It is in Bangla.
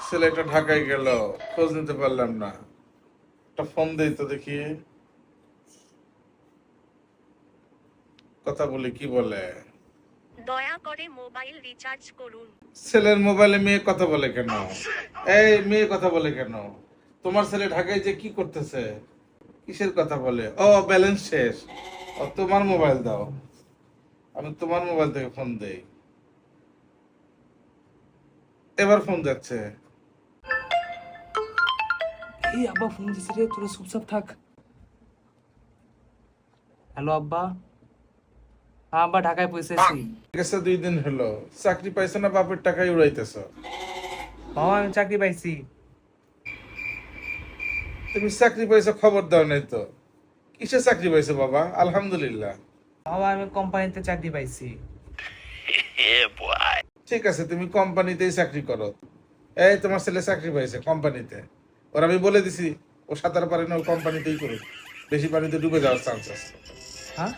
ছেলেটা ঢাকায় গেল, খোঁজ নিতে পারলাম না। একটা ফোন দেই তো দেখি, কথা বলি কি বলে। দয়া করে মোবাইল রিচার্জ করুন। ছেলের মোবাইলে মেয়ে কথা বলে কেন? এই মেয়ে কথা বলে কেন? তোমার ছেলে ঢাকায় যে কি করতেছে? কিসের কথা বলে? ও ব্যালেন্স শেষ। ও তোমার মোবাইল দাও, আমি তোমার মোবাইল থেকে ফোন দেই। এবার ফোন যাচ্ছে। এই আব্বা ফোন দিছে রে, তোরা চুপচাপ থাক। হ্যালো আব্বা। হ্যাঁ আব্বা, ঢাকায় পৌঁছেছি। গেছে 2 দিন হলো, চাকরি পাইছো না বাপের টাকায় উড়াইতেছো? বাবা আমি চাকরি পাইছি। তুমি চাকরি পাইছো, খবর দাও নাই তো। কিসে চাকরি পাইছো বাবা? আলহামদুলিল্লাহ। বাবা আমি কোম্পানিতে চাকরি পাইছি। ঠিক আছে, তুমি কোম্পানিতেই চাকরি করো। এই তোমার ছেলে চাকরি পাইছে কোম্পানিতে। ওর আমি বলে দিছি ও সাঁতার পারে না, ও কোম্পানিতেই করুক। বেশি পানিতে ডুবে যাওয়ার চান্স আছে। হ্যাঁ